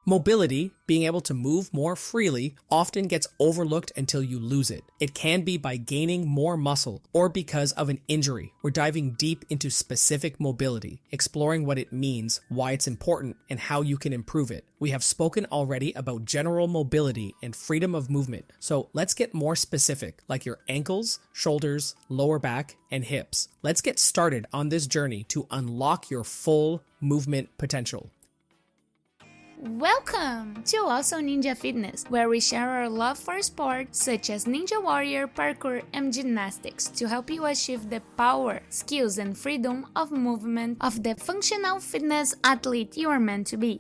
Mobility, being able to move more freely, often gets overlooked until you lose it. It can be by gaining more muscle or because of an injury. We're diving deep into specific mobility, exploring what it means, why it's important, and how you can improve it. We have spoken already about general mobility and freedom of movement, so let's get more specific, like your ankles, shoulders, lower back, and hips. Let's get started on this journey to unlock your full movement potential. Welcome to Also Ninja Fitness, where we share our love for sports such as Ninja Warrior, Parkour, and Gymnastics to help you achieve the power, skills, and freedom of movement of the functional fitness athlete you are meant to be.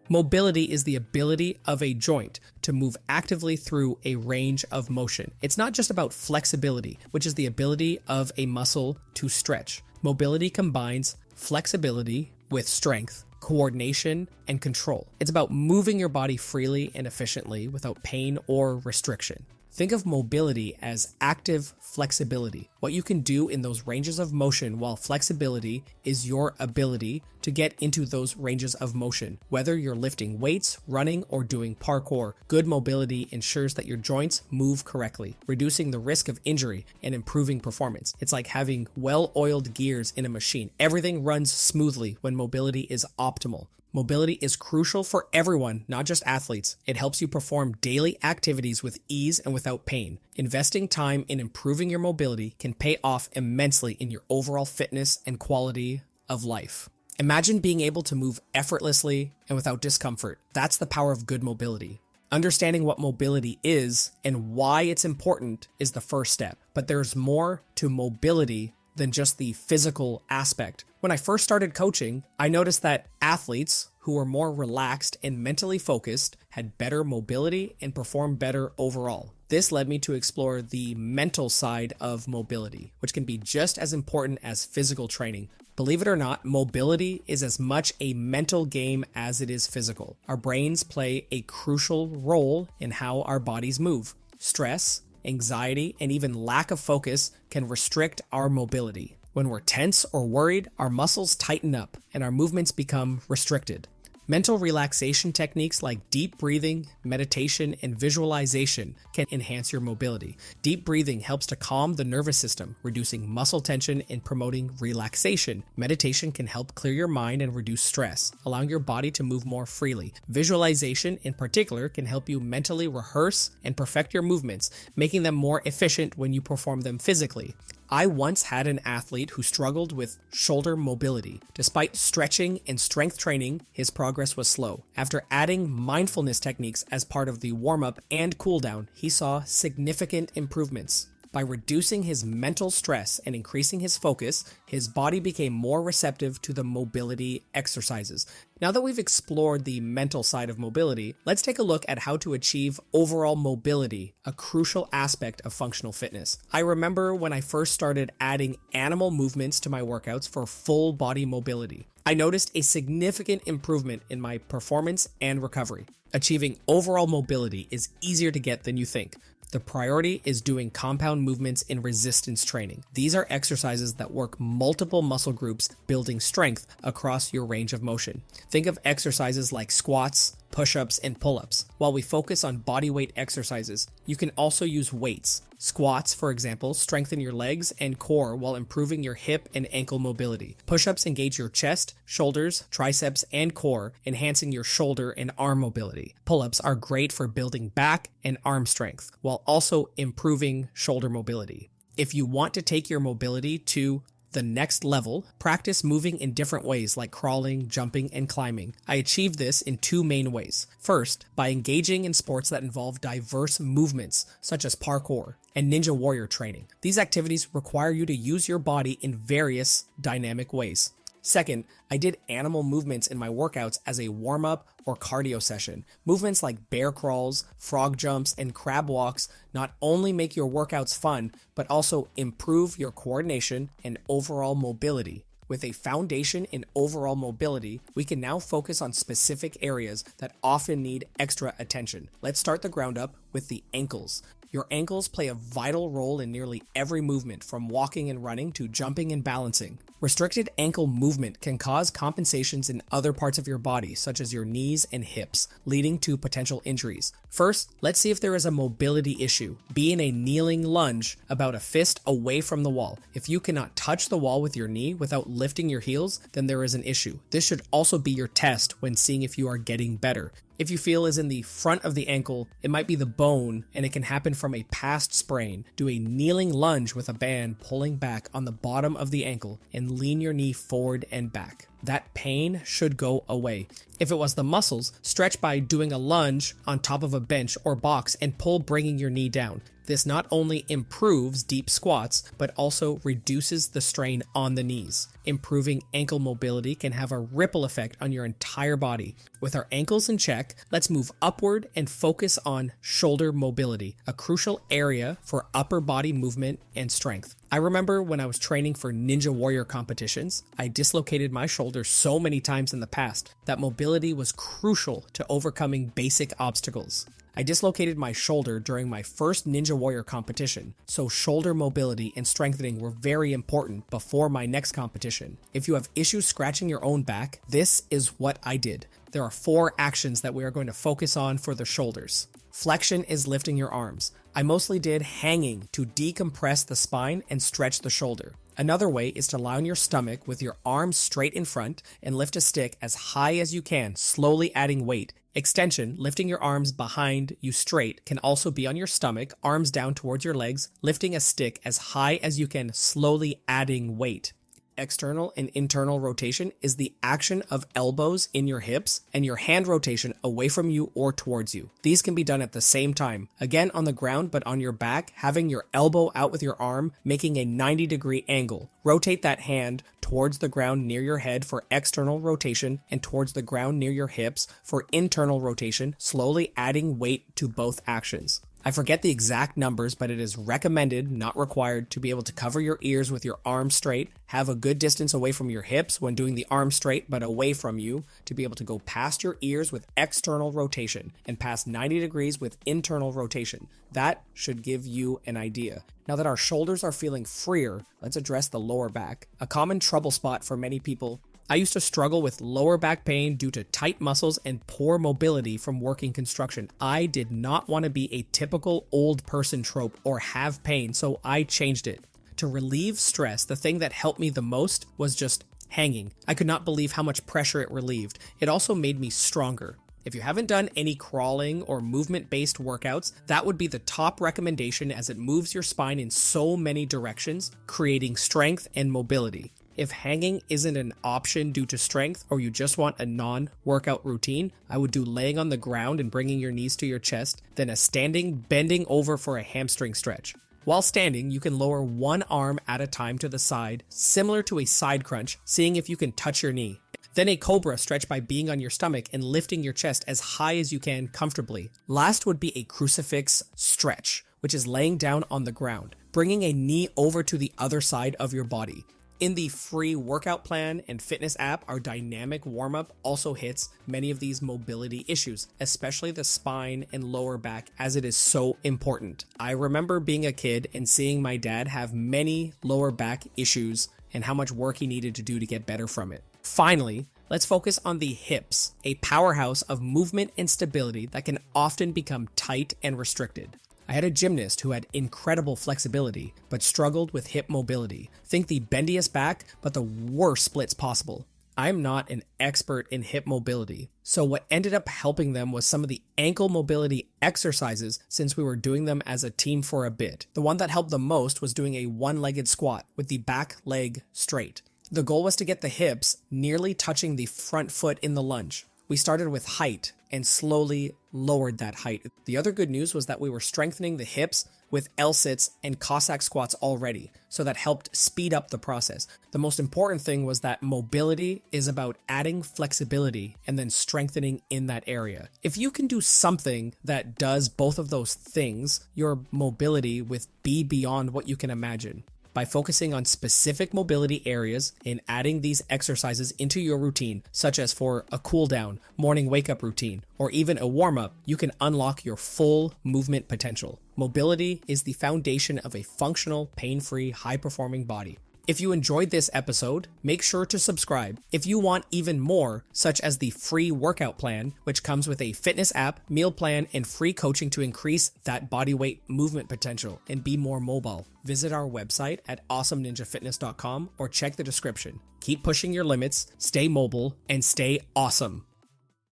Mobility is the ability of a joint to move actively through a range of motion. It's not just about flexibility, which is the ability of a muscle to stretch. Mobility combines flexibility with strength, coordination, and control. It's about moving your body freely and efficiently without pain or restriction. Think of mobility as active flexibility. What you can do in those ranges of motion, while flexibility is your ability to get into those ranges of motion. Whether you're lifting weights, running, or doing parkour, good mobility ensures that your joints move correctly, reducing the risk of injury and improving performance. It's like having well-oiled gears in a machine. Everything runs smoothly when mobility is optimal. Mobility is crucial for everyone, not just athletes. It helps you perform daily activities with ease and without pain. Investing time in improving your mobility can pay off immensely in your overall fitness and quality of life. Imagine being able to move effortlessly and without discomfort. That's the power of good mobility. Understanding what mobility is and why it's important is the first step, but there's more to mobility than just the physical aspect. When I first started coaching, I noticed that athletes who were more relaxed and mentally focused had better mobility and performed better overall. This led me to explore the mental side of mobility, which can be just as important as physical training. Believe it or not, mobility is as much a mental game as it is physical. Our brains play a crucial role in how our bodies move. Stress, anxiety, and even lack of focus can restrict our mobility. When we're tense or worried, our muscles tighten up and our movements become restricted. Mental relaxation techniques like deep breathing, meditation, and visualization can enhance your mobility. Deep breathing helps to calm the nervous system, reducing muscle tension and promoting relaxation. Meditation can help clear your mind and reduce stress, allowing your body to move more freely. Visualization, in particular, can help you mentally rehearse and perfect your movements, making them more efficient when you perform them physically. I once had an athlete who struggled with shoulder mobility. Despite stretching and strength training, his progress was slow. After adding mindfulness techniques as part of the warm-up and cool-down, he saw significant improvements. By reducing his mental stress and increasing his focus, his body became more receptive to the mobility exercises. Now that we've explored the mental side of mobility, let's take a look at how to achieve overall mobility, a crucial aspect of functional fitness. I remember when I first started adding animal movements to my workouts for full body mobility. I noticed a significant improvement in my performance and recovery. Achieving overall mobility is easier to get than you think. The priority is doing compound movements in resistance training. These are exercises that work multiple muscle groups, building strength across your range of motion. Think of exercises like squats, push-ups, and pull-ups. While we focus on body weight exercises, you can also use weights. Squats, for example, strengthen your legs and core while improving your hip and ankle mobility. Push-ups engage your chest, shoulders, triceps, and core, enhancing your shoulder and arm mobility. Pull-ups are great for building back and arm strength, while also improving shoulder mobility. If you want to take your mobility to the next level, practice moving in different ways like crawling, jumping, and climbing. I achieve this in two main ways. First, by engaging in sports that involve diverse movements, such as parkour and Ninja Warrior training. These activities require you to use your body in various dynamic ways. Second, I did animal movements in my workouts as a warm-up or cardio session. Movements like bear crawls, frog jumps, and crab walks not only make your workouts fun, but also improve your coordination and overall mobility. With a foundation in overall mobility, we can now focus on specific areas that often need extra attention. Let's start the ground up with the ankles. Your ankles play a vital role in nearly every movement, from walking and running to jumping and balancing. Restricted ankle movement can cause compensations in other parts of your body, such as your knees and hips, leading to potential injuries. First, let's see if there is a mobility issue. Be in a kneeling lunge about a fist away from the wall. If you cannot touch the wall with your knee without lifting your heels, then there is an issue. This should also be your test when seeing if you are getting better. If you feel is in the front of the ankle, it might be the bone, and it can happen from a past sprain. Do a kneeling lunge with a band pulling back on the bottom of the ankle and lean your knee forward and back. That pain should go away. If it was the muscles, stretch by doing a lunge on top of a bench or box and pull, bringing your knee down. This not only improves deep squats, but also reduces the strain on the knees. Improving ankle mobility can have a ripple effect on your entire body. With our ankles in check, let's move upward and focus on shoulder mobility, a crucial area for upper body movement and strength. I remember when I was training for Ninja Warrior competitions, I dislocated my shoulder so many times in the past that mobility was crucial to overcoming basic obstacles. I dislocated my shoulder during my first Ninja Warrior competition, so shoulder mobility and strengthening were very important before my next competition. If you have issues scratching your own back, this is what I did. There are 4 actions that we are going to focus on for the shoulders. Flexion is lifting your arms. I mostly did hanging to decompress the spine and stretch the shoulder. Another way is to lie on your stomach with your arms straight in front and lift a stick as high as you can, slowly adding weight. Extension, lifting your arms behind you straight, can also be on your stomach, arms down towards your legs, lifting a stick as high as you can, slowly adding weight. External and internal rotation is the action of elbows in your hips and your hand rotation away from you or towards you. These can be done at the same time. Again on the ground, but on your back, having your elbow out with your arm, making a 90-degree angle. Rotate that hand towards the ground near your head for external rotation and towards the ground near your hips for internal rotation, slowly adding weight to both actions. I forget the exact numbers, but it is recommended, not required, to be able to cover your ears with your arms straight, have a good distance away from your hips when doing the arm straight but away from you, to be able to go past your ears with external rotation and past 90 degrees with internal rotation. That should give you an idea. Now that our shoulders are feeling freer, let's address the lower back. A common trouble spot for many people. I used to struggle with lower back pain due to tight muscles and poor mobility from working construction. I did not want to be a typical old person trope or have pain, so I changed it. To relieve stress, the thing that helped me the most was just hanging. I could not believe how much pressure it relieved. It also made me stronger. If you haven't done any crawling or movement-based workouts, that would be the top recommendation, as it moves your spine in so many directions, creating strength and mobility. If hanging isn't an option due to strength, or you just want a non-workout routine, I would do laying on the ground and bringing your knees to your chest, then a standing, bending over for a hamstring stretch. While standing, you can lower one arm at a time to the side, similar to a side crunch, seeing if you can touch your knee. Then a cobra stretch by being on your stomach and lifting your chest as high as you can comfortably. Last would be a crucifix stretch, which is laying down on the ground, bringing a knee over to the other side of your body. In the free workout plan and fitness app, our dynamic warm-up also hits many of these mobility issues, especially the spine and lower back, as it is so important. I remember being a kid and seeing my dad have many lower back issues and how much work he needed to do to get better from it. Finally, let's focus on the hips, a powerhouse of movement and stability that can often become tight and restricted. I had a gymnast who had incredible flexibility, but struggled with hip mobility. Think the bendiest back, but the worst splits possible. I'm not an expert in hip mobility, so what ended up helping them was some of the ankle mobility exercises, since we were doing them as a team for a bit. The one that helped the most was doing a one-legged squat with the back leg straight. The goal was to get the hips nearly touching the front foot in the lunge. We started with height and slowly lowered that height. The other good news was that we were strengthening the hips with L-sits and Cossack squats already, so that helped speed up the process. The most important thing was that mobility is about adding flexibility and then strengthening in that area. If you can do something that does both of those things, your mobility will be beyond what you can imagine. by focusing on specific mobility areas and adding these exercises into your routine, such as for a cool down, morning wake up routine, or even a warm up, you can unlock your full movement potential. Mobility is the foundation of a functional, pain-free, high-performing body. If you enjoyed this episode, make sure to subscribe. If you want even more, such as the free workout plan, which comes with a fitness app, meal plan, and free coaching to increase that body weight movement potential and be more mobile, visit our website at awesomeninjafitness.com or check the description. Keep pushing your limits, stay mobile, and stay awesome.